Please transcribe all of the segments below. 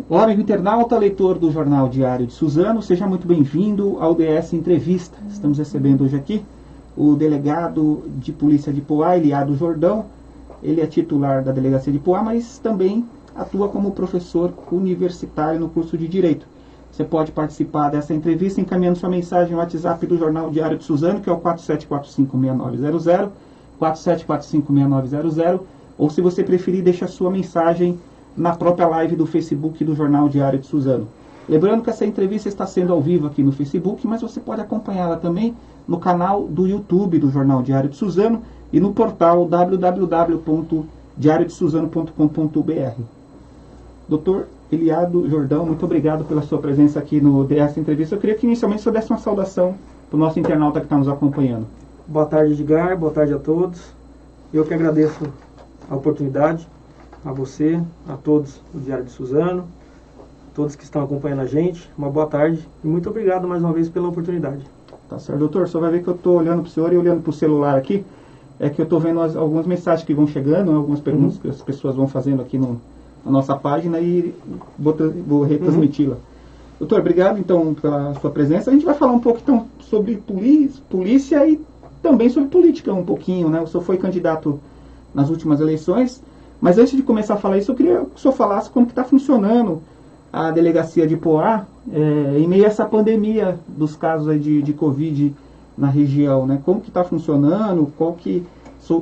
Olá, amigo internauta, leitor do Jornal Diário de Suzano, seja muito bem-vindo ao DS Entrevista. Estamos recebendo hoje aqui o delegado de polícia de Poá, Eliado Jordão. Ele é titular da delegacia de Poá, mas também atua como professor universitário no curso de Direito. Você pode participar dessa entrevista encaminhando sua mensagem no WhatsApp do Jornal Diário de Suzano, que é o 47456900, 47456900, ou se você preferir, deixa a sua mensagem na própria live do Facebook do Jornal Diário de Suzano. Lembrando que essa entrevista está sendo ao vivo aqui no Facebook, mas você pode acompanhá-la também no canal do YouTube do Jornal Diário de Suzano e no portal www.diariodesuzano.com.br. Doutor Eliado Jordão, muito obrigado pela sua presença aqui no DS Entrevista. Eu queria que inicialmente você desse uma saudação para o nosso internauta que está nos acompanhando. Boa tarde, Edgar. Boa tarde a todos. Eu que agradeço a oportunidade, a você, a todos do Diário de Suzano, todos que estão acompanhando a gente. Uma boa tarde e muito obrigado mais uma vez pela oportunidade. Tá certo, doutor. Só vai ver que eu estou olhando para o senhor e olhando para o celular aqui. É que eu estou vendo algumas mensagens que vão chegando, algumas perguntas que as pessoas vão fazendo aqui na nossa página e vou retransmiti-la. Doutor, obrigado então pela sua presença. A gente vai falar um pouco então sobre polícia e também sobre política um pouquinho, né? O senhor foi candidato nas últimas eleições, mas antes de começar a falar isso, eu queria que o senhor falasse como que está funcionando a delegacia de Poá em meio a essa pandemia dos casos aí de Covid na região, né? Como que está funcionando, qual que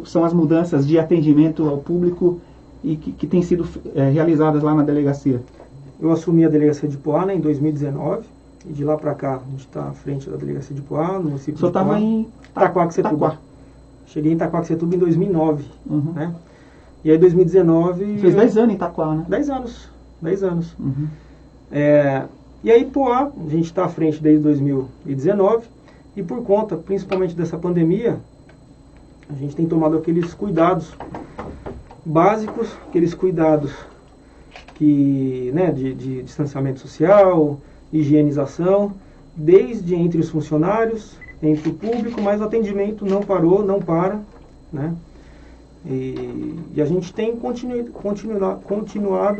são as mudanças de atendimento ao público e que têm sido realizadas lá na delegacia? Eu assumi a delegacia de Poá, né, em 2019, e de lá para cá a gente está à frente da delegacia de Poá, no município de Poá. O senhor estava em Itaquaquecetuba. Cheguei em Itaquaquecetuba em 2009, né? E aí, em 2019... Fez 10 anos em Itaquá, né? 10 anos. E aí, Poá, a gente está à frente desde 2019, e por conta, principalmente dessa pandemia, a gente tem tomado aqueles cuidados básicos, aqueles cuidados que, né, de distanciamento social, higienização, desde entre os funcionários, entre o público, mas o atendimento não parou, não para, né? E a gente tem continuado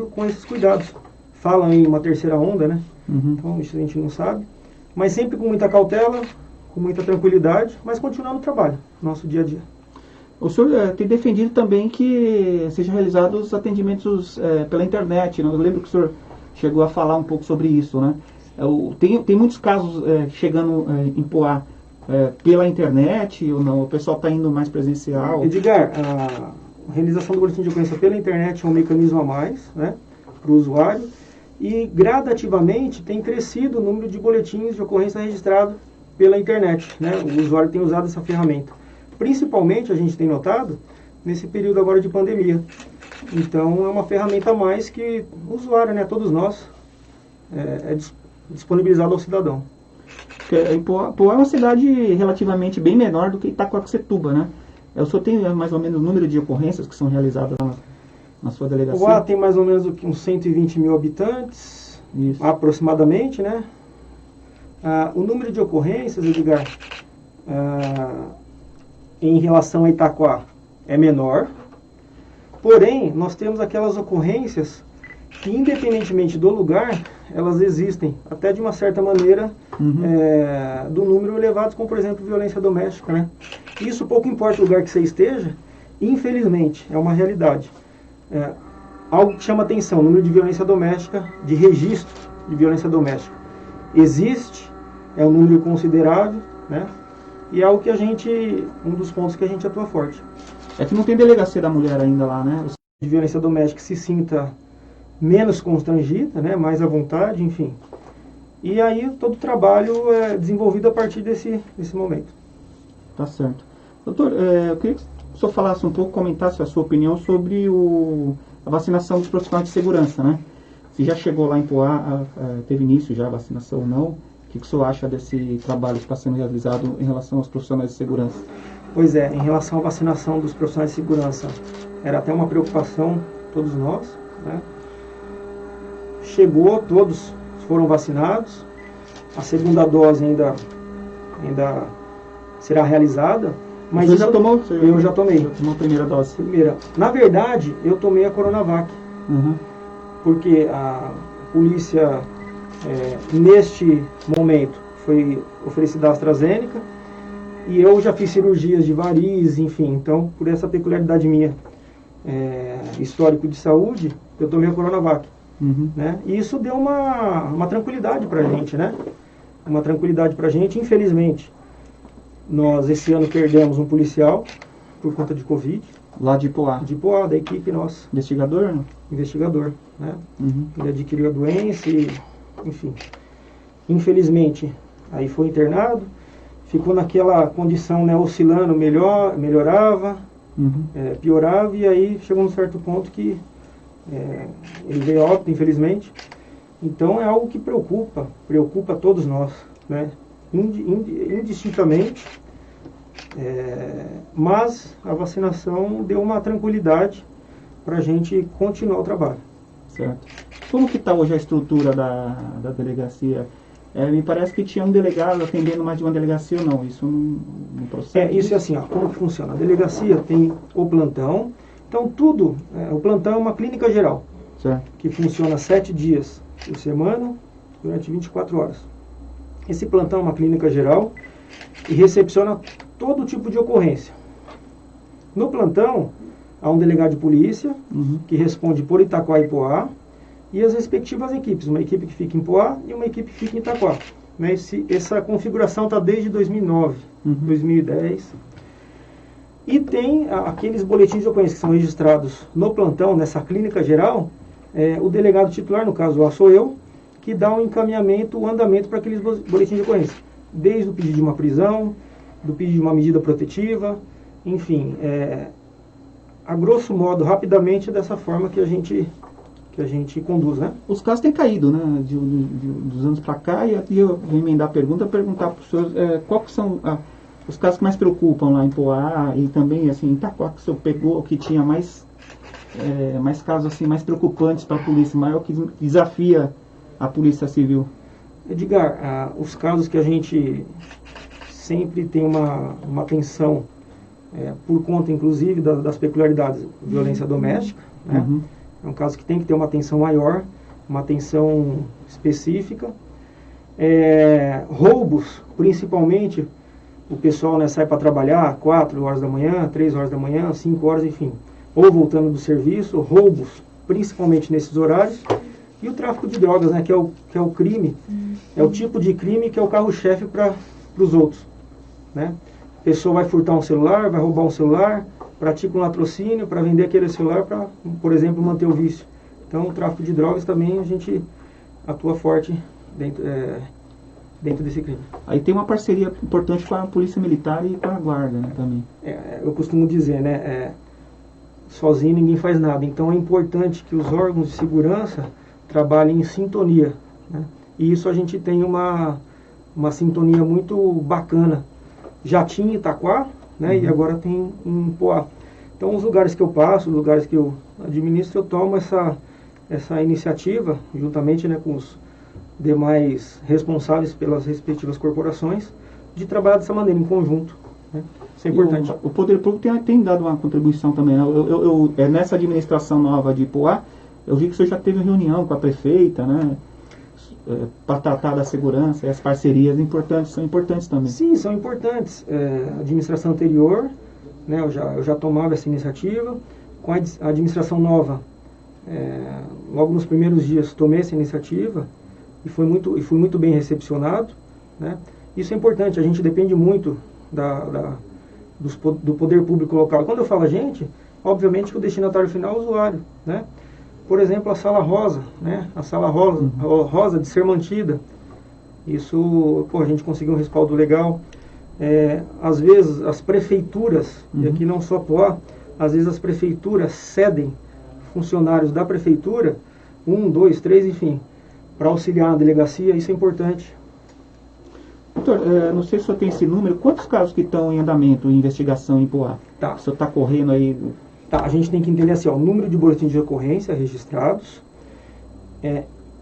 com esses cuidados. Falam em uma terceira onda, né? Então isso a gente não sabe, mas sempre com muita cautela, com muita tranquilidade, mas continuando o trabalho, nosso dia a dia. O senhor tem defendido também que sejam realizados os atendimentos pela internet, né? Eu lembro que o senhor chegou a falar um pouco sobre isso, né? Tem muitos casos chegando em Poá pela internet ou não? O pessoal está indo mais presencial? Edgar, a realização do boletim de ocorrência pela internet é um mecanismo a mais, né, para o usuário, e gradativamente tem crescido o número de boletins de ocorrência registrados pela internet, né? O usuário tem usado essa ferramenta. Principalmente, a gente tem notado, nesse período agora de pandemia. Então, é uma ferramenta a mais que o usuário, né, todos nós, é disponibilizado ao cidadão. Poá é uma cidade relativamente bem menor do que Itaquaquecetuba, né? O senhor tem mais ou menos o número de ocorrências que são realizadas na sua delegacia? Poá tem mais ou menos uns 120 mil habitantes, isso, aproximadamente, né? O número de ocorrências, Edgar, em relação a Itaquá é menor, porém, nós temos aquelas ocorrências que, independentemente do lugar, elas existem, até de uma certa maneira, do número elevado, como, por exemplo, violência doméstica, né? Isso pouco importa o lugar que você esteja, infelizmente, é uma realidade. Algo que chama atenção, o número de violência doméstica, de registro de violência doméstica, existe, é um número considerável, né? E é algo que um dos pontos que a gente atua forte. É que não tem delegacia da mulher ainda lá, né? De violência doméstica se sinta menos constrangida, né? Mais à vontade, enfim. E aí todo o trabalho é desenvolvido a partir desse momento. Tá certo. Doutor, eu queria que o senhor falasse um pouco, comentasse a sua opinião sobre a vacinação dos profissionais de segurança, né? Se já chegou lá em Poá, teve início já a vacinação ou não? O que o senhor acha desse trabalho que está sendo realizado em relação aos profissionais de segurança? Pois é, em relação à vacinação dos profissionais de segurança, era até uma preocupação, todos nós, né? Chegou, todos foram vacinados, a segunda dose ainda será realizada, mas você já tomou? Eu já tomei. Já tomou a primeira dose? Na verdade, eu tomei a Coronavac, porque polícia, neste momento, foi oferecida a AstraZeneca, e eu já fiz cirurgias de varizes, enfim, então, por essa peculiaridade minha, histórico de saúde, eu tomei a Coronavac. Né? E isso deu uma tranquilidade pra gente, né? Uma tranquilidade pra gente. Infelizmente, nós esse ano perdemos um policial por conta de Covid. Lá de Ipoá. De Ipoá, da equipe nossa. Investigador? Investigador, né? Ele adquiriu a doença e, enfim, infelizmente, aí foi internado, ficou naquela condição, né, oscilando, melhorava, piorava, e aí chegou num certo ponto que ele veio a óbito, infelizmente. Então é algo que preocupa todos nós, né? Indistintamente, mas a vacinação deu uma tranquilidade para a gente continuar o trabalho. Certo. Como que está hoje a estrutura da delegacia? Me parece que tinha um delegado atendendo mais de uma delegacia ou não? Isso não procede? Isso é assim, ó, como que funciona? A delegacia tem o plantão, então tudo, o plantão é uma clínica geral, certo, que funciona 7 dias por semana, durante 24 horas. Esse plantão é uma clínica geral e recepciona todo tipo de ocorrência. No plantão, há um delegado de polícia, que responde por Itaquá e Ipoá, e as respectivas equipes, uma equipe que fica em Ipoá e uma equipe que fica em Itaquá. Né? Essa configuração está desde 2009, 2010. E tem aqueles boletins de ocorrência que são registrados no plantão, nessa clínica geral, o delegado titular, no caso lá sou eu, que dá um encaminhamento, o andamento para aqueles boletins de ocorrência. Desde o pedido de uma prisão, do pedido de uma medida protetiva, enfim, a grosso modo, rapidamente, é dessa forma que a gente conduz, né? Os casos têm caído, né, dos anos para cá, e aqui eu vou emendar a pergunta, perguntar para os senhores quais são os casos que mais preocupam lá em Poá e também assim, em Itaquá, que o senhor pegou, que tinha mais casos assim, mais preocupantes para a polícia, maior que desafia a polícia civil. Edgar, os casos que a gente sempre tem uma atenção, por conta inclusive das peculiaridades de violência doméstica, né? É um caso que tem que ter uma atenção maior, uma atenção específica. Roubos, principalmente, o pessoal, né, sai para trabalhar 4 horas da manhã, 3 horas da manhã, 5 horas, enfim, ou voltando do serviço, roubos, principalmente nesses horários, e o tráfico de drogas, né, que é o crime, é o tipo de crime que é o carro-chefe para os outros, né? A pessoa vai furtar um celular, vai roubar um celular, pratica um latrocínio para vender aquele celular para, por exemplo, manter o vício. Então, o tráfico de drogas também a gente atua forte dentro desse crime. Aí tem uma parceria importante com a Polícia Militar e com a Guarda, né, também. Eu costumo dizer, né, sozinho ninguém faz nada. Então, é importante que os órgãos de segurança trabalhem em sintonia, né? E isso a gente tem uma sintonia muito bacana. Já tinha em Itaquá, né, e agora tem em Poá. Então, os lugares que eu passo, os lugares que eu administro, eu tomo essa iniciativa, juntamente, né, com os demais responsáveis pelas respectivas corporações, de trabalhar dessa maneira, em conjunto, né? Isso é importante. O Poder Público tem dado uma contribuição também, né? Nessa administração nova de Poá, eu vi que o senhor já teve reunião com a prefeita, né, para tratar da segurança, e as parcerias são importantes também. Sim, são importantes. A administração anterior, né, eu já tomava essa iniciativa. Com a administração nova, logo nos primeiros dias tomei essa iniciativa e fui muito bem recepcionado, né? Isso é importante, a gente depende muito do poder público local. Quando eu falo a gente, obviamente que o destinatário final é o usuário, né? Por exemplo, a Sala Rosa, né? A Sala Rosa de ser mantida. Isso, a gente conseguiu um respaldo legal. Às vezes, as prefeituras, e aqui não só Poá, às vezes as prefeituras cedem funcionários da prefeitura, 1, 2, 3, enfim, para auxiliar na delegacia. Isso é importante. Doutor, não sei se o senhor tem esse número, quantos casos que estão em andamento, em investigação em Poá? Tá. O senhor está correndo aí... Tá, a gente tem que entender assim, o número de boletins de ocorrência registrados.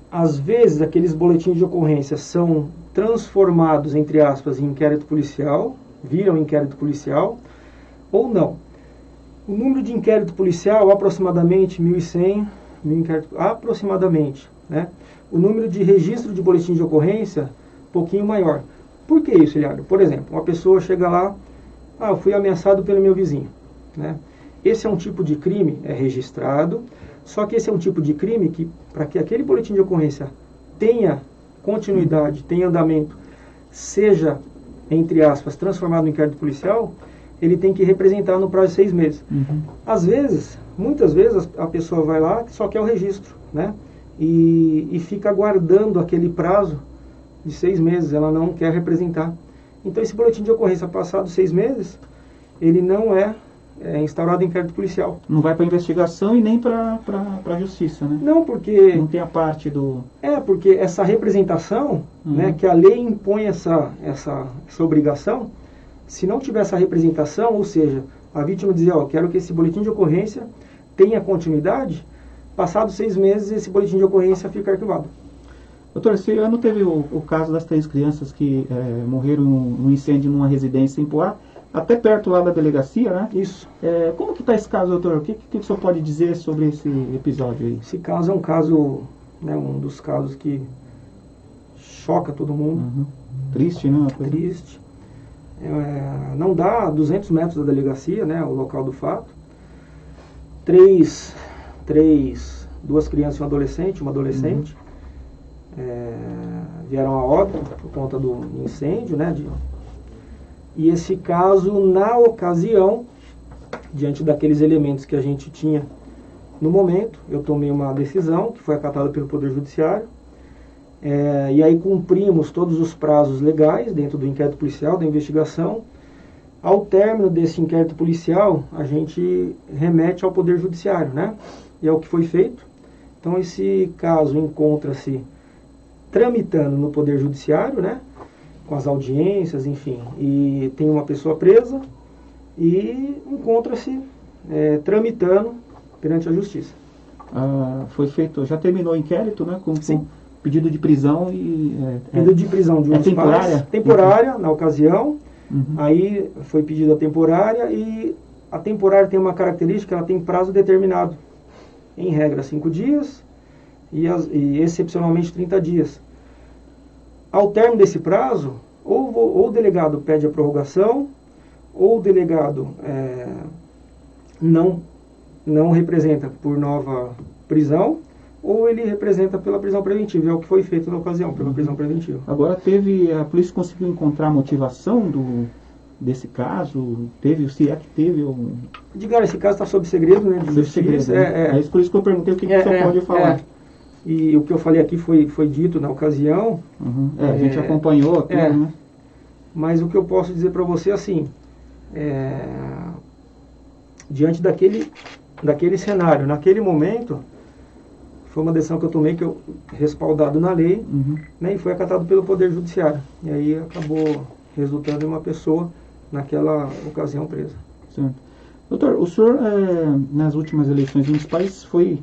Às vezes, aqueles boletins de ocorrência são transformados, entre aspas, em inquérito policial, viram inquérito policial, ou não. O número de inquérito policial, aproximadamente 1.100, aproximadamente, né? O número de registro de boletim de ocorrência, um pouquinho maior. Por que isso, Eliardo? Por exemplo, uma pessoa chega lá, eu fui ameaçado pelo meu vizinho, né? Esse é um tipo de crime, é registrado, só que esse é um tipo de crime que, para que aquele boletim de ocorrência tenha continuidade, tenha andamento, seja, entre aspas, transformado em inquérito policial, ele tem que representar no prazo de 6 meses. Às vezes, muitas vezes, a pessoa vai lá que só quer o registro, né? E fica aguardando aquele prazo de 6 meses, ela não quer representar. Então, esse boletim de ocorrência passado 6 meses, ele não é instaurado em inquérito policial. Não vai para investigação e nem para a justiça, né? Não, porque... Não tem a parte do... porque essa representação, né, que a lei impõe essa obrigação, se não tiver essa representação, ou seja, a vítima dizer, quero que esse boletim de ocorrência tenha continuidade, passados 6 meses, esse boletim de ocorrência fica arquivado. Doutor, esse ano teve o caso das 3 crianças que morreram num incêndio numa residência em Poá, até perto lá da delegacia, né? Isso. Como que está esse caso, doutor? O que o senhor pode dizer sobre esse episódio aí? Esse caso é um caso, né, um dos casos que choca todo mundo. Triste, né? Triste. Não dá 200 metros da delegacia, né, o local do fato. 2 crianças e um adolescente, vieram a óbito por conta do incêndio, né, e esse caso, na ocasião, diante daqueles elementos que a gente tinha no momento, eu tomei uma decisão que foi acatada pelo Poder Judiciário, e aí cumprimos todos os prazos legais dentro do inquérito policial, da investigação. Ao término desse inquérito policial, a gente remete ao Poder Judiciário, né? E é o que foi feito. Então, esse caso encontra-se tramitando no Poder Judiciário, né? Com as audiências, enfim. E tem uma pessoa presa e encontra-se tramitando perante a Justiça. Foi feito, já terminou o inquérito, né? Com pedido de prisão e... pedido de prisão de um dos pais. Temporária, na ocasião. Aí foi pedido a temporária, e a temporária tem uma característica, ela tem prazo determinado. Em regra, 5 dias e excepcionalmente 30 dias. Ao término desse prazo, ou o delegado pede a prorrogação, ou o delegado não representa por nova prisão, ou ele representa pela prisão preventiva. É o que foi feito na ocasião, pela prisão preventiva. Agora, a polícia conseguiu encontrar a motivação desse caso? Se é que teve um... Edgar, esse caso está sob segredo, né? Sob segredo, né? É por isso que eu perguntei o que o senhor pode falar. E o que eu falei aqui foi dito na ocasião. A gente acompanhou tudo, né? Mas o que eu posso dizer para você, assim, diante daquele cenário, naquele momento, foi uma decisão que eu tomei, que eu respaldado na lei, né, e foi acatado pelo Poder Judiciário. E aí acabou resultando em uma pessoa, naquela ocasião, presa. Certo. Doutor, o senhor, nas últimas eleições municipais, foi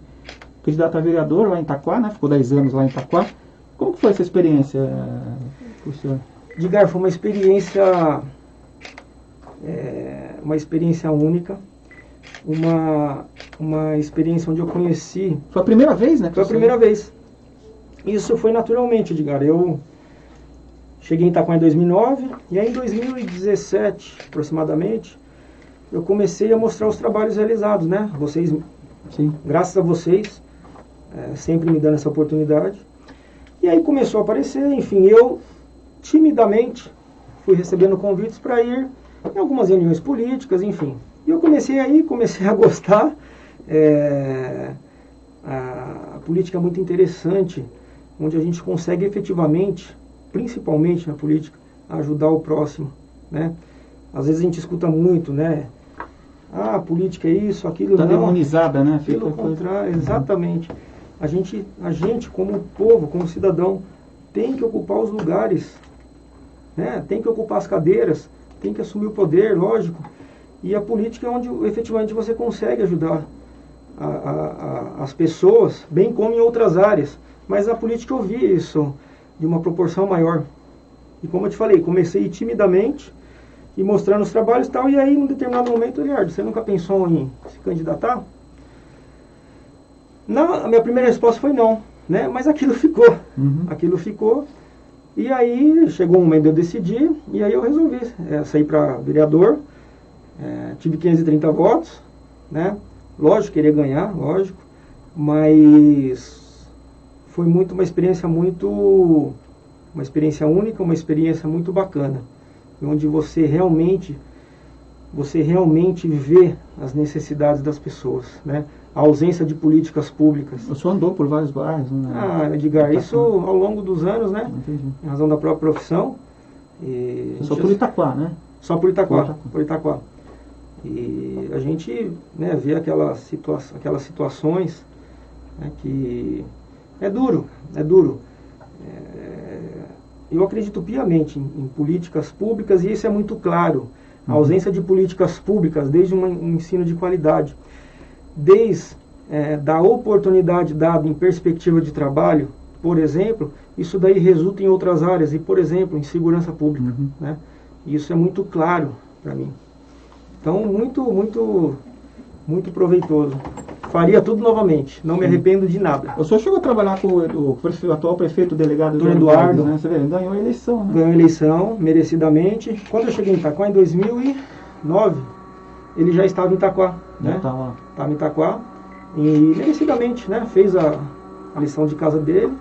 candidato a vereador lá em Itaquá, né? Ficou 10 anos lá em Itaquá. Como que foi essa experiência para o senhor? Edgar, foi uma experiência única. Uma experiência onde eu conheci... Foi a primeira vez, né? Foi a primeira vez. Isso foi naturalmente, Edgar. Eu cheguei em Itaquá em 2009, e aí em 2017, aproximadamente, eu comecei a mostrar os trabalhos realizados, né? Vocês, graças a vocês, sempre me dando essa oportunidade. E aí começou a aparecer, enfim, eu timidamente fui recebendo convites para ir em algumas reuniões políticas, enfim. E eu comecei a gostar. A política é muito interessante, onde a gente consegue efetivamente, principalmente na política, ajudar o próximo, né? Às vezes a gente escuta muito, né? A política é isso, aquilo, não. Está demonizada, né? Pelo contrário, exatamente. A gente, como povo, como cidadão, tem que ocupar os lugares, né? Tem que ocupar as cadeiras, tem que assumir o poder, lógico. E a política é onde efetivamente você consegue ajudar as pessoas, bem como em outras áreas. Mas a política eu vi isso de uma proporção maior. E como eu te falei, comecei timidamente e mostrando os trabalhos e tal. E aí, num determinado momento, Eliardo, você nunca pensou em se candidatar? A minha primeira resposta foi não. né? Mas aquilo ficou, aquilo ficou. E aí chegou um momento de eu decidir, e aí eu resolvi sair para vereador. Tive 530 votos, né? Lógico, queria ganhar, lógico, mas foi uma experiência única, uma experiência muito bacana, onde você realmente vê as necessidades das pessoas, né? A ausência de políticas públicas. O senhor andou por vários bairros, né? Edgar, isso ao longo dos anos, né? Entendi. Em razão da própria profissão. Só por Itaquá, né? Só por Itaquá. E a gente, né, vê aquelas situações, né, que é duro. Eu acredito piamente em políticas públicas, e isso é muito claro. A ausência de políticas públicas, desde um ensino de qualidade, desde da oportunidade dada em perspectiva de trabalho, por exemplo, isso daí resulta em outras áreas, e, por exemplo, em segurança pública. Né? Isso é muito claro para mim. Então, muito proveitoso. Faria tudo novamente, não me arrependo de nada. O senhor chegou a trabalhar com o atual prefeito, delegado Eduardo, né? Você vê, ele ganhou a eleição, né? Ganhou a eleição, merecidamente. Quando eu cheguei em Itaquá, em 2009, ele já estava em Itaquá. Né? Estava em Itaquá, e merecidamente, né? Fez a lição de casa dele,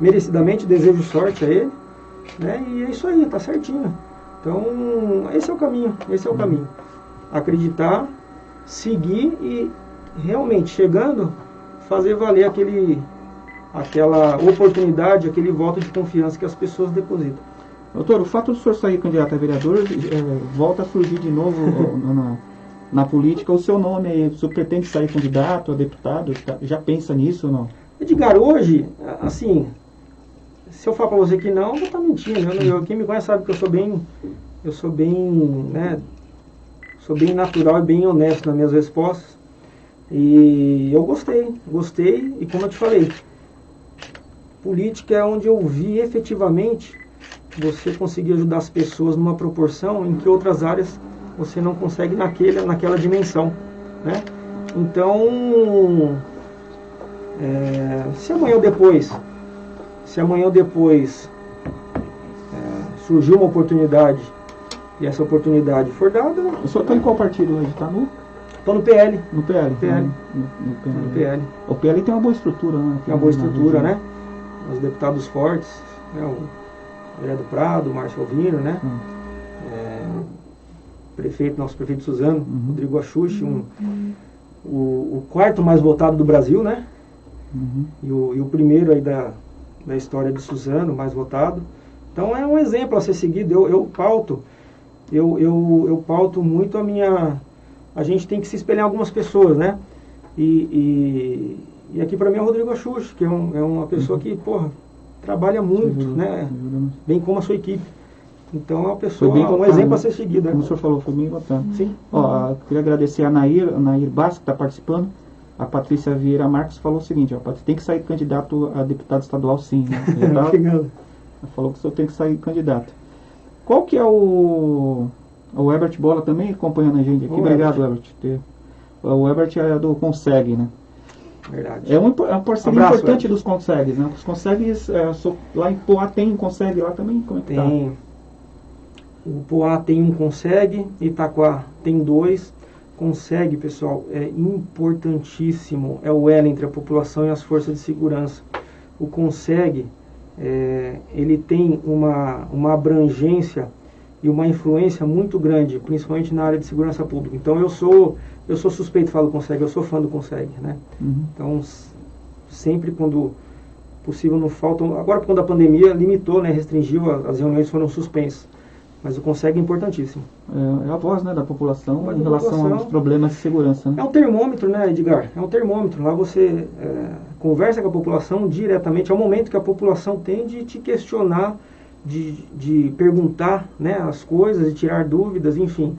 merecidamente, desejo sorte a ele, né? E é isso aí, tá certinho. Então, esse é o caminho. Acreditar, seguir e realmente, chegando, fazer valer aquela oportunidade, aquele voto de confiança que as pessoas depositam. Doutor, o fato do senhor sair candidato a vereador volta a surgir de novo na política. O seu nome aí, o senhor pretende sair candidato a deputado? Já pensa nisso ou não? Edgar, hoje, assim, se eu falar para você que não, eu vou estar mentindo. Quem me conhece sabe que eu sou bem, né, sou bem natural e bem honesto nas minhas respostas. E eu gostei, e como eu te falei, política é onde eu vi efetivamente você conseguir ajudar as pessoas numa proporção em que outras áreas você não consegue naquela dimensão, né? Então, se amanhã ou depois surgiu uma oportunidade e essa oportunidade for dada... O senhor está em qual partido hoje? Está no... Estou no PL. No PL? No PL. O PL tem uma boa estrutura, né? Tem uma boa estrutura, né? Os deputados fortes, né? O André do Prado, o Márcio Alvino, né? Nosso prefeito Suzano, Rodrigo Axuxi, o quarto mais votado do Brasil, né? E o primeiro aí da história de Suzano, mais votado. Então é um exemplo a ser seguido. Eu pauto muito a gente tem que se espelhar em algumas pessoas, né? E aqui para mim é o Rodrigo Axuxi, que é uma pessoa que, trabalha muito, né? Bem como a sua equipe. Então é uma pessoa, um exemplo a ser seguido. Como o senhor falou, foi bem votado. Sim. Queria agradecer a Nair Bastos, que está participando. A Patrícia Vieira Marques falou o seguinte, tem que sair candidato a deputado estadual, sim. Né? Ela falou que o senhor tem que sair candidato. Qual que é o Herbert Bola também acompanhando a gente aqui? Obrigado, Herbert. O Herbert é do Consegue, né? Verdade. É um parceiro importante dos Consegues, né? Os Consegues, lá em Poá tem um Consegue lá também? Como é que tem. Tá? O Poá tem um Consegue, Itaquá tem 2. Consegue, pessoal, é importantíssimo. É o elo entre a população e as forças de segurança. O Consegue, ele tem uma abrangência e uma influência muito grande, principalmente na área de segurança pública. Então eu sou suspeito de falar do Consegue, eu sou fã do Consegue, né? Então sempre quando possível não faltam. Agora quando a pandemia limitou, né, restringiu, as reuniões foram suspensas. Mas o Consegue é importantíssimo. É a voz, né, da população em relação aos problemas de segurança. Né? É um termômetro, né, Edgar? É um termômetro. Lá você conversa com a população diretamente. É o momento que a população tem de te questionar, de perguntar, né, as coisas, de tirar dúvidas, enfim.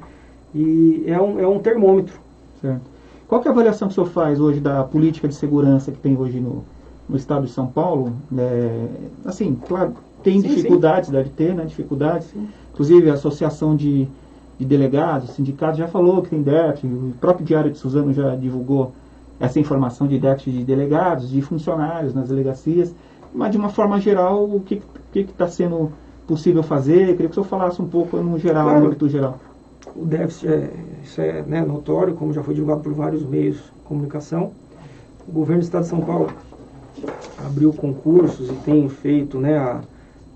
E é um termômetro. Certo. Qual que é a avaliação que o senhor faz hoje da política de segurança que tem hoje no estado de São Paulo? Assim, claro, tem dificuldades, deve ter, né, dificuldades. Sim. Inclusive a associação de delegados, sindicatos já falou que tem déficit, o próprio Diário de Suzano já divulgou essa informação de déficit de delegados, de funcionários nas delegacias, mas de uma forma geral, o que está sendo possível fazer? Eu queria que o senhor falasse um pouco no geral, Claro. no âmbito geral. O déficit, isso é, né, notório, como já foi divulgado por vários meios de comunicação. O governo do Estado de São Paulo abriu concursos e tem feito, né,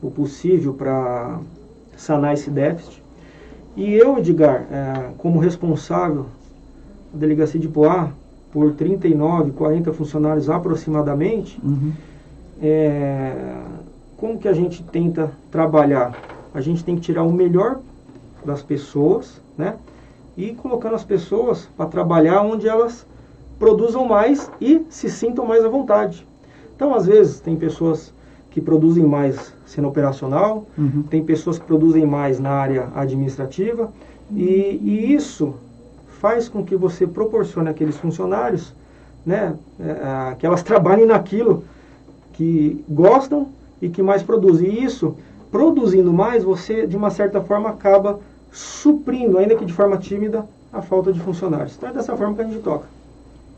o possível para sanar esse déficit. E eu, Edgar, como responsável da Delegacia de Ipoá, por 39, 40 funcionários aproximadamente, como que a gente tenta trabalhar? A gente tem que tirar o melhor das pessoas, né? E colocando as pessoas para trabalhar onde elas produzam mais e se sintam mais à vontade. Então, às vezes, tem pessoas que produzem mais sendo operacional, tem pessoas que produzem mais na área administrativa, e isso faz com que você proporcione àqueles funcionários, né, que elas trabalhem naquilo que gostam e que mais produzem. E isso, produzindo mais, você, de uma certa forma, acaba suprindo, ainda que de forma tímida, a falta de funcionários. Então é dessa forma que a gente toca.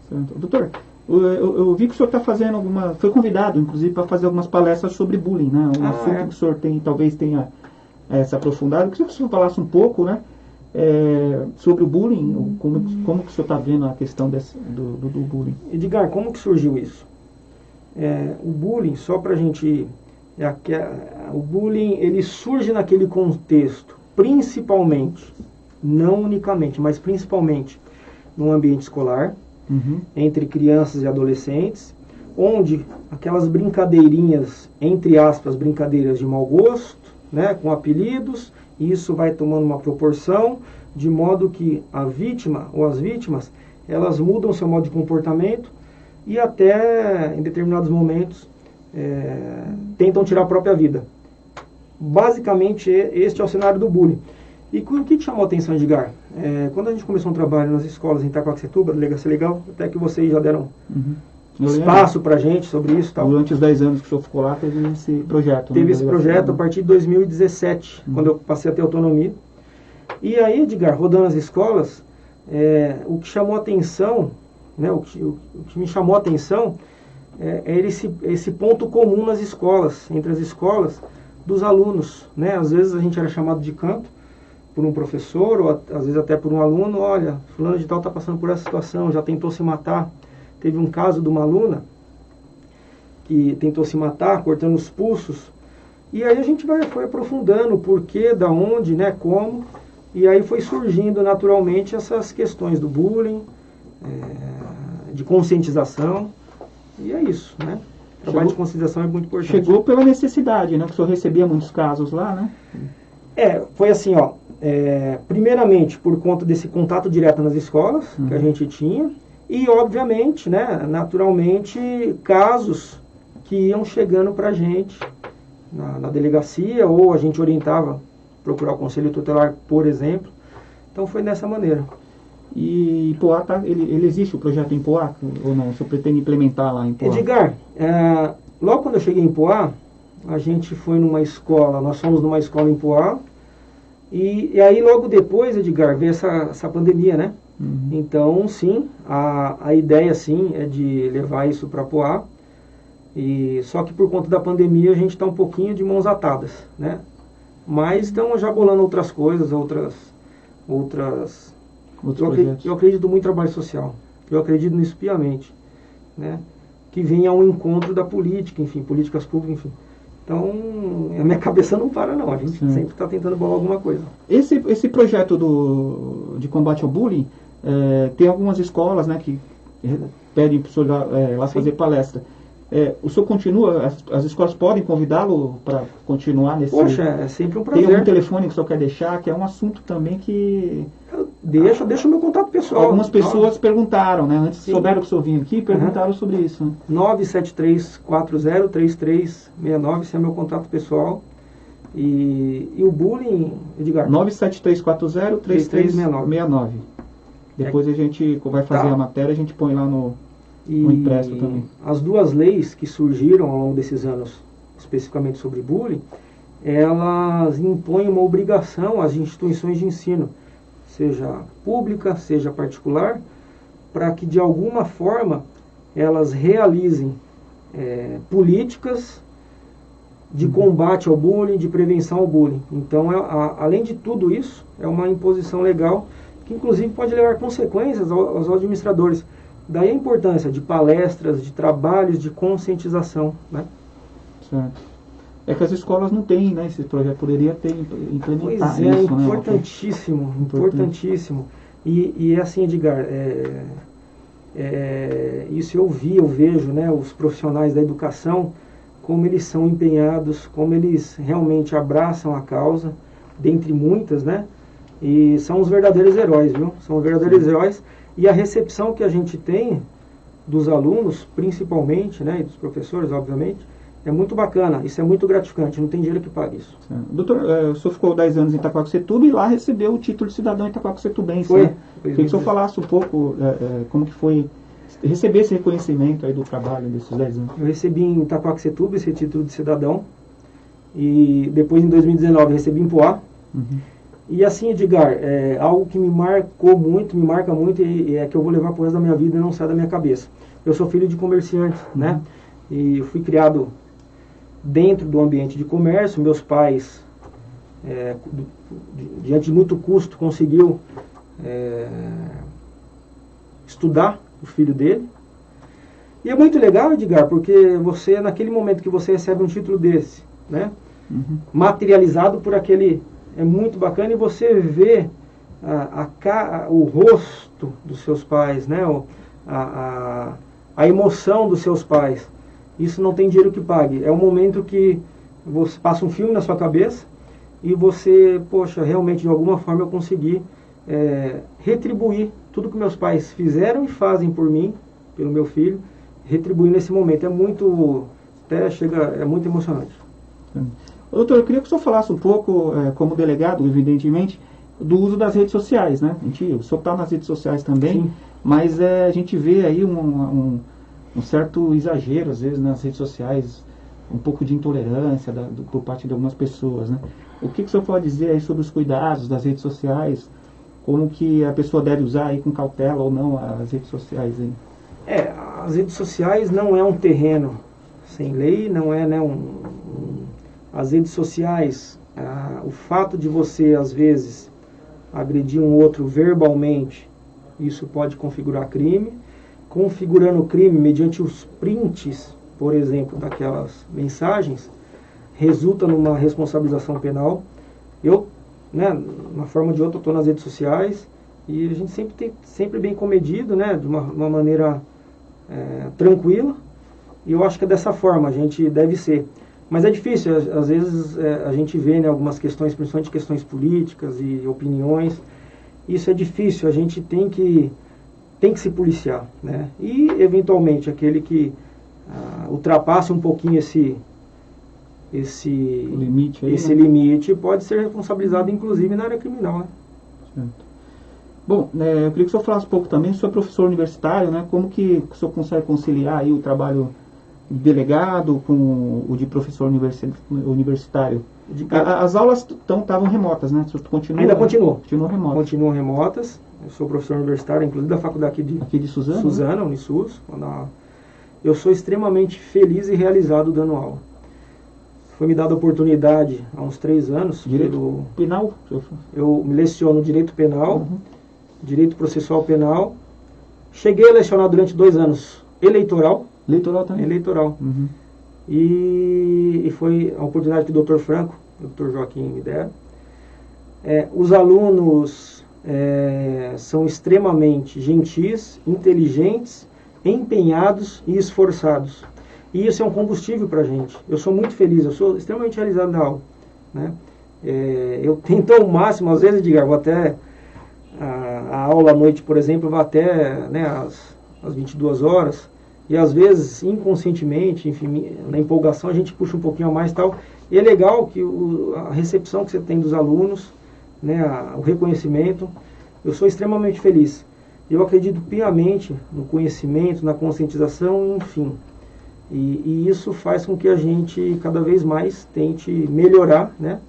Certo. Doutor, eu vi que o senhor está fazendo foi convidado, inclusive, para fazer algumas palestras sobre bullying, né? Um assunto que o senhor talvez tenha se aprofundado. Eu queria que o senhor falasse um pouco, né? Sobre o bullying, como que o senhor está vendo a questão do bullying? Edgar, como que surgiu isso? O bullying, só para a gente... o bullying, ele surge naquele contexto, principalmente, não unicamente, mas principalmente no ambiente escolar, entre crianças e adolescentes, onde aquelas brincadeirinhas, entre aspas, brincadeiras de mau gosto, né, com apelidos, e isso vai tomando uma proporção, de modo que a vítima ou as vítimas, elas mudam seu modo de comportamento e até, em determinados momentos, tentam tirar a própria vida. Basicamente, este é o cenário do bullying. E o que chamou a atenção, Edgar? Quando a gente começou um trabalho nas escolas em Itacoaxetuba, Delegacia Legal, até que vocês já deram espaço para a gente sobre isso. Tal. Durante os 10 anos que o senhor ficou lá, teve esse projeto. Teve esse projeto a partir de 2017, quando eu passei a ter autonomia. E aí, Edgar, rodando as escolas, o que chamou a atenção, né, o que me chamou a atenção é esse ponto comum nas escolas, entre as escolas, dos alunos. Né? Às vezes a gente era chamado de canto por um professor, ou às vezes até por um aluno. Olha, fulano de tal está passando por essa situação, já tentou se matar. Teve um caso de uma aluna que tentou se matar, cortando os pulsos. E aí a gente foi aprofundando o porquê, da onde, né, como. E aí foi surgindo naturalmente essas questões do bullying, de conscientização. E é isso, né? O trabalho de conscientização é muito importante. Chegou pela necessidade, né? Que o senhor recebia muitos casos lá, né? Foi assim, ó. Primeiramente, por conta desse contato direto nas escolas que a gente tinha. E, obviamente, né, naturalmente, casos que iam chegando para a gente na delegacia, ou a gente orientava procurar o Conselho Tutelar, por exemplo. Então, foi dessa maneira. E Ipoá, ele existe o projeto em Ipoá, ou não? O senhor pretende implementar lá em Ipoá? Edgar, logo quando eu cheguei em Ipoá, a gente foi numa escola, nós fomos numa escola em Ipoá, e aí logo depois, Edgar, veio essa pandemia, né? Então, sim, a ideia, sim, é de levar isso para Ipoá, só que por conta da pandemia a gente está um pouquinho de mãos atadas, né? Mas estamos já bolando outras coisas, eu acredito muito em trabalho social, eu acredito nisso piamente, né? Que venha ao encontro da política, enfim, políticas públicas, enfim. Então, a minha cabeça não para, não. A gente sempre está tentando bolar alguma coisa. Esse projeto de combate ao bullying, tem algumas escolas, né, que pedem para o senhor lá fazer palestra. O senhor continua, as escolas podem convidá-lo para continuar nesse... Poxa, é sempre um prazer. Tem algum telefone que o senhor quer deixar, que é um assunto também que... Deixa o meu contato pessoal. Algumas pessoas perguntaram, né? Antes souberam que o senhor vinha aqui, perguntaram sobre isso. Né? 973403369, esse é meu contato pessoal. E o bullying, Edgar? 973403369. Depois a gente vai fazer a matéria, a gente põe lá no impresso também. As duas leis que surgiram ao longo desses anos, especificamente sobre bullying, elas impõem uma obrigação às instituições de ensino, seja pública, seja particular, para que de alguma forma elas realizem políticas de combate ao bullying, de prevenção ao bullying. Então, além de tudo isso, é uma imposição legal que inclusive pode levar consequências aos administradores. Daí a importância de palestras, de trabalhos de conscientização, né? Certo. É que as escolas não têm, né, esse projeto, poderia ter implementado. Pois é, isso, importantíssimo, né? Importantíssimo. E assim, Edgar, isso eu vejo, né, os profissionais da educação, como eles são empenhados, como eles realmente abraçam a causa, dentre muitas, né? E são os verdadeiros heróis, viu? São os verdadeiros heróis. E a recepção que a gente tem dos alunos, principalmente, né, e dos professores, obviamente, é muito bacana. Isso é muito gratificante. Não tem dinheiro que pague isso. Doutor, o senhor ficou 10 anos em Itaquaquecetuba e lá recebeu o título de cidadão itaquaquecetubense. Foi. Né? Queria que o senhor falasse um pouco como que foi receber esse reconhecimento aí do trabalho desses 10 anos. Eu recebi em Itaquaquecetuba esse título de cidadão. E depois, em 2019, recebi em Poá. Uhum. E assim, Edgar, algo que me marca muito, e é que eu vou levar pro resto da minha vida e não sai da minha cabeça. Eu sou filho de comerciante, né? E fui criado dentro do ambiente de comércio. Meus pais, diante de muito custo, conseguiu estudar o filho dele. E é muito legal, Edgar, porque você, naquele momento que você recebe um título desse, né? Uhum. Materializado por aquele... É muito bacana, e você vê o rosto dos seus pais, né? A emoção dos seus pais. Isso não tem dinheiro que pague. É um momento que você passa um filme na sua cabeça e você, poxa, realmente de alguma forma eu consegui retribuir tudo que meus pais fizeram e fazem por mim, pelo meu filho, retribuir nesse momento. É muito emocionante. Doutor, eu queria que o senhor falasse um pouco, como delegado, evidentemente, do uso das redes sociais, né? O senhor está nas redes sociais também, sim, mas a gente vê aí um certo exagero, às vezes, nas redes sociais, um pouco de intolerância por parte de algumas pessoas, né? O que o senhor pode dizer aí sobre os cuidados das redes sociais, como que a pessoa deve usar aí com cautela ou não as redes sociais aí? As redes sociais não é um terreno sem lei, não é, né, as redes sociais, o fato de você, às vezes, agredir um outro verbalmente, isso pode configurar crime. Configurando o crime mediante os prints, por exemplo, daquelas mensagens, resulta numa responsabilização penal. Eu, né, uma forma ou de outra, estou nas redes sociais e a gente sempre bem comedido, né, de uma maneira tranquila. E eu acho que é dessa forma a gente deve ser. Mas é difícil, às vezes a gente vê, né, algumas questões, principalmente questões políticas e opiniões. Isso é difícil, a gente tem que se policiar, né? E, eventualmente, aquele que ultrapasse um pouquinho esse limite, aí, esse, né, limite pode ser responsabilizado, inclusive, na área criminal, né? Certo. Bom, eu queria que o senhor falasse um pouco também, o senhor é professor universitário, né? Como que o senhor consegue conciliar aí o trabalho de delegado com o de professor universitário? As aulas estavam remotas, né? O senhor continua, ainda continua. Continua remotas. Continuam remotas. Eu sou professor universitário, inclusive da faculdade aqui de Suzano, né? Unisus. Eu sou extremamente feliz e realizado dando aula. Foi me dada a oportunidade há uns 3 anos. Direito penal? Eu leciono direito penal, direito processual penal. Cheguei a lecionar durante 2 anos eleitoral. Eleitoral também? Eleitoral. Uhum. E foi a oportunidade que o Dr. Franco, o Dr. Joaquim me deram. Os alunos são extremamente gentis, inteligentes, empenhados e esforçados. E isso é um combustível para a gente. Eu sou muito feliz, eu sou extremamente realizado na aula, né? Eu tento ao máximo, às vezes, vou até a aula à noite, por exemplo, vou até, né, às 22 horas, e às vezes, inconscientemente, enfim, na empolgação, a gente puxa um pouquinho a mais e tal. E é legal que a recepção que você tem dos alunos, né, o reconhecimento, eu sou extremamente feliz. Eu acredito piamente no conhecimento, na conscientização, enfim. E isso faz com que a gente cada vez mais tente melhorar, né,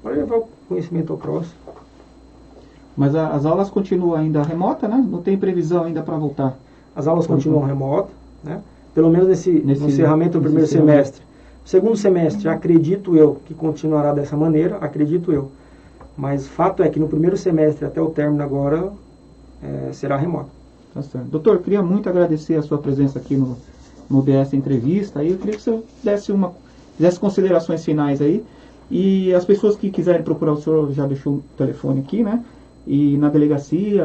para levar o conhecimento ao próximo. Mas as aulas continuam ainda remota, né? Não tem previsão ainda para voltar? As aulas continuam remotas, né? Pelo menos no encerramento do primeiro semestre. Segundo semestre, acredito eu que continuará dessa maneira, acredito eu. Mas fato é que no primeiro semestre, até o término agora, será remoto. Tá certo. Doutor, eu queria muito agradecer a sua presença aqui no DS Entrevista. Aí eu queria que você fizesse considerações finais aí. E as pessoas que quiserem procurar o senhor, já deixou o telefone aqui, né? E na delegacia,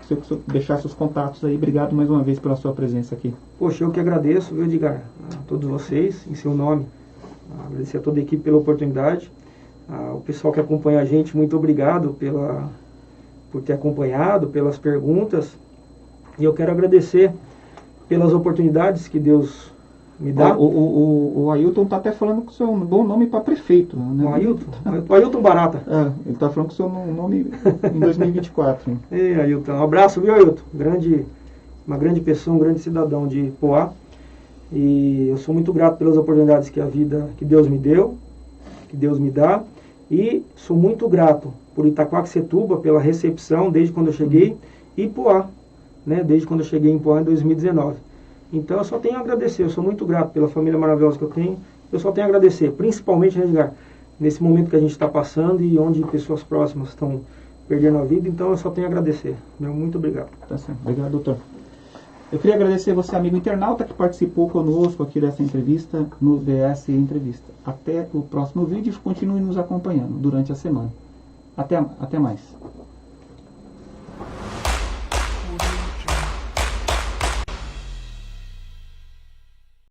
se eu deixasse os contatos aí, obrigado mais uma vez pela sua presença aqui. Poxa, eu que agradeço, viu, Edgar, a todos vocês, em seu nome. Agradecer a toda a equipe pela oportunidade. O pessoal que acompanha a gente, muito obrigado por ter acompanhado, pelas perguntas. E eu quero agradecer pelas oportunidades que Deus me dá. O Ailton está até falando que o seu é um bom nome para prefeito. Né? O Ailton Barata. Ele está falando que o seu nome em 2024. Ailton, um abraço, viu, Ailton? Uma grande pessoa, um grande cidadão de Poá. E eu sou muito grato pelas oportunidades que Deus me deu, que Deus me dá. E sou muito grato por Itaquaquecetuba, pela recepção desde quando eu cheguei, e Poá, né, desde quando eu cheguei em Poá em 2019. Então eu só tenho a agradecer, eu sou muito grato pela família maravilhosa que eu tenho, eu só tenho a agradecer, principalmente, né, Edgar, nesse momento que a gente está passando e onde pessoas próximas estão perdendo a vida, então eu só tenho a agradecer. Muito obrigado. Tá certo. Obrigado, doutor. Eu queria agradecer você, amigo internauta, que participou conosco aqui dessa entrevista no DS Entrevista. Até o próximo vídeo e continue nos acompanhando durante a semana. Até mais.